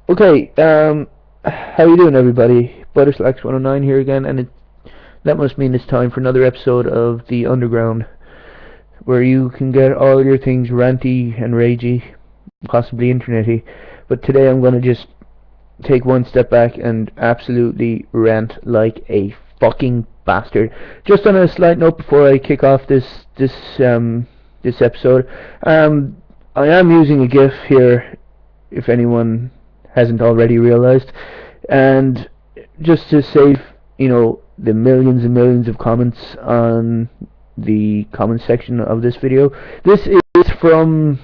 Okay, how you doing, everybody? Butterslacks 109 here again, and that must mean it's time for another episode of The Underground, where you can get all your things ranty and ragey, possibly internety. But today I'm going to just take one step back and absolutely rant like a fucking bastard. Just on a slight note before I kick off this episode, I am using a GIF here, if anyone hasn't already realized, and just to save the millions and millions of comments on the comment section of this video. This is from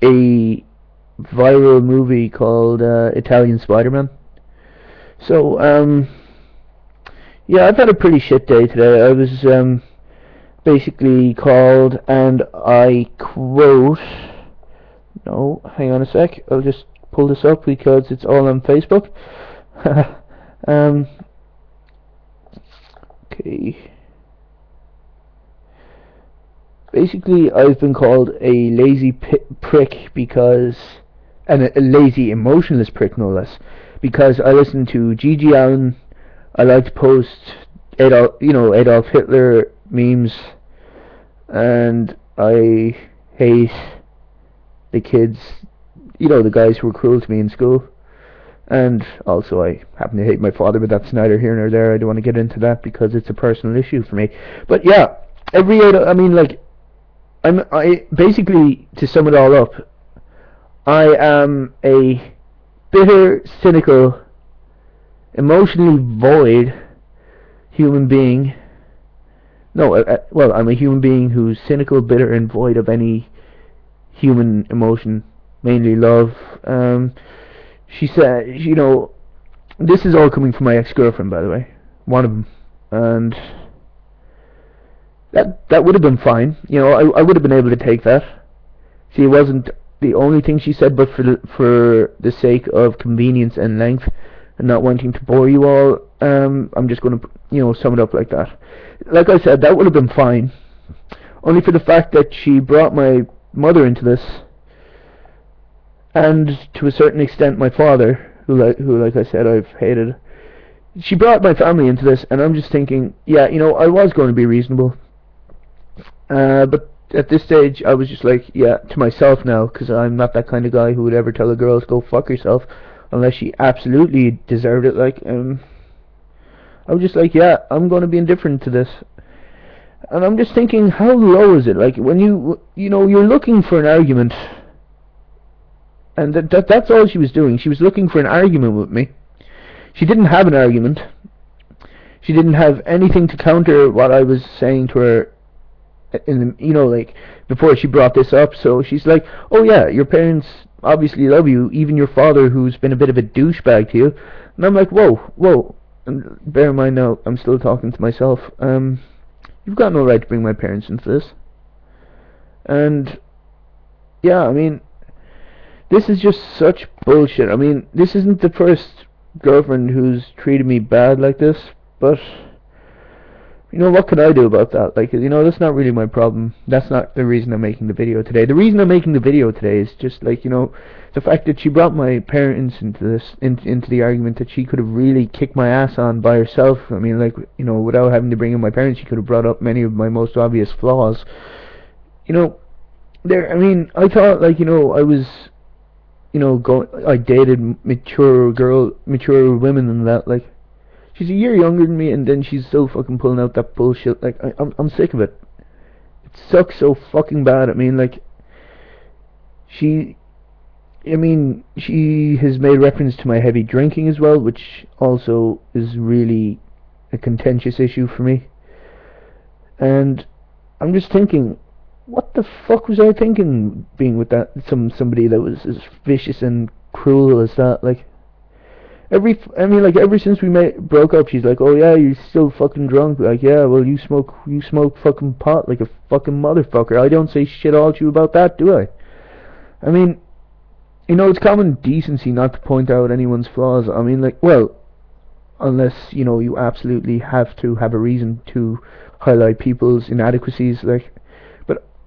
a viral movie called Italian Spider-Man. So, yeah, I've had a pretty shit day today. I was basically called, and I quote, no, hang on a sec, I'll just pull this up because it's all on Facebook. Okay. Basically, I've been called a lazy prick because, and a lazy, emotionless prick, no less, because I listen to Gigi Allen. I like to post Adolf Hitler memes, and I hate the kids, the guys who were cruel to me in school. And also, I happen to hate my father, but that's neither here nor there. I don't want to get into that because it's a personal issue for me. But yeah, I basically, to sum it all up, I am a bitter, cynical, emotionally void human being. No, well, I'm a human being who's cynical, bitter, and void of any human emotion, mainly love. She said, this is all coming from my ex-girlfriend, by the way, one of them, and that would have been fine. I would have been able to take that. See, it wasn't the only thing she said, but for the sake of convenience and length, and not wanting to bore you all, I'm just going to, sum it up like that. Like I said, that would have been fine. Only for the fact that she brought my mother into this, and to a certain extent my father, who like I said, I've hated. She brought my family into this, and I'm just thinking, yeah, I was going to be reasonable. But at this stage, I was just like, yeah, to myself now, because I'm not that kind of guy who would ever tell a girl to go fuck herself, unless she absolutely deserved it. I was just like, yeah, I'm going to be indifferent to this. And I'm just thinking, how low is it? Like, when you're looking for an argument, and that's all she was doing. She was looking for an argument with me. She didn't have an argument. She didn't have anything to counter what I was saying to her before she brought this up. So she's like, oh yeah, your parents obviously love you, even your father, who's been a bit of a douchebag to you. And I'm like, whoa, and bear in mind now, I'm still talking to myself. You've got no right to bring my parents into this. And yeah, I mean, this is just such bullshit. I mean, this isn't the first girlfriend who's treated me bad like this, but what can I do about that? That's not really my problem. That's not the reason I'm making the video today. The reason I'm making the video today is just the fact that she brought my parents into this, into the argument that she could have really kicked my ass on by herself. I mean, without having to bring in my parents, she could have brought up many of my most obvious flaws. I thought, I was, I dated mature women and that, she's a year younger than me, and then she's still fucking pulling out that bullshit. I'm sick of it. It sucks so fucking bad. I mean, she has made reference to my heavy drinking as well, which also is really a contentious issue for me. And I'm just thinking, what the fuck was I thinking being with somebody that was as vicious and cruel as that? Ever since we broke up, she's like, oh yeah, you're still fucking drunk. Like, yeah, well, you smoke fucking pot like a fucking motherfucker. I don't say shit all to you about that, do I? I mean, it's common decency not to point out anyone's flaws. I mean, unless, you absolutely have to have a reason to highlight people's inadequacies, but,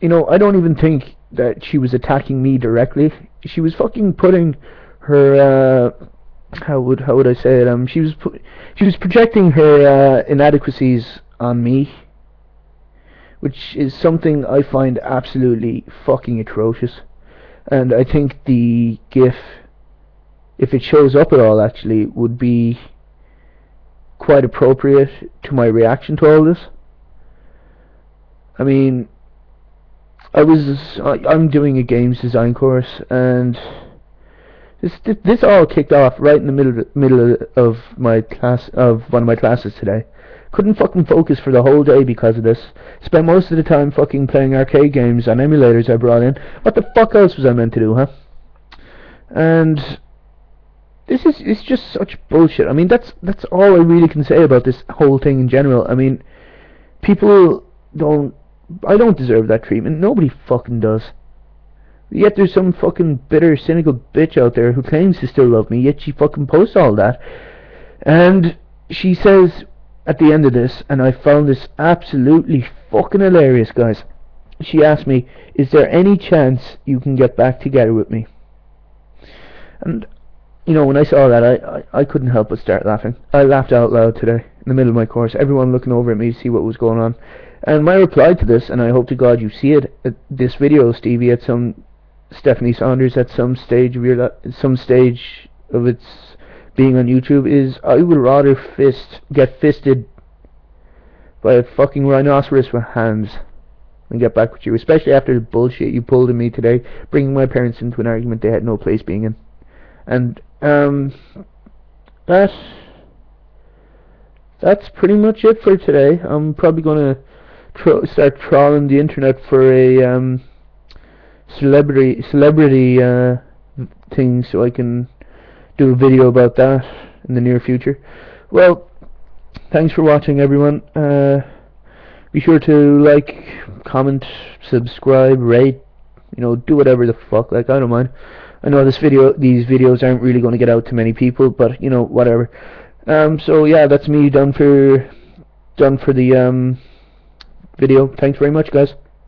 I don't even think that she was attacking me directly. She was fucking putting her how would I say it? She was projecting her inadequacies on me, which is something I find absolutely fucking atrocious. And I think the GIF, if it shows up at all, actually would be quite appropriate to my reaction to all this. I mean, I'm doing a games design course, and this all kicked off right in the middle of my class, of one of my classes today. Couldn't fucking focus for the whole day because of this. Spent most of the time fucking playing arcade games on emulators I brought in. What the fuck else was I meant to do, huh? And it's just such bullshit. I mean, that's all I really can say about this whole thing in general. I mean, I don't deserve that treatment. Nobody fucking does. Yet there's some fucking bitter, cynical bitch out there who claims to still love me, yet she fucking posts all that. And she says at the end of this, and I found this absolutely fucking hilarious, guys. She asked me, is there any chance you can get back together with me? And, you know, when I saw that, I couldn't help but start laughing. I laughed out loud today, in the middle of my course, everyone looking over at me to see what was going on. And my reply to this, and I hope to God you see it, this video, Stevie, Stephanie Saunders, at some stage of its being on YouTube, is I would rather get fisted by a fucking rhinoceros with hands than get back with you, especially after the bullshit you pulled on me today, bringing my parents into an argument they had no place being in. And that's pretty much it for today. I'm probably gonna start trawling the internet for a celebrity thing, so I can do a video about that in the near future. Well, thanks for watching, everyone. Be sure to like, comment, subscribe, rate, you know, do whatever the fuck, like, I don't mind. I know these videos aren't really going to get out to many people, but you know, whatever. So yeah, that's me done for the video. Thanks very much, guys.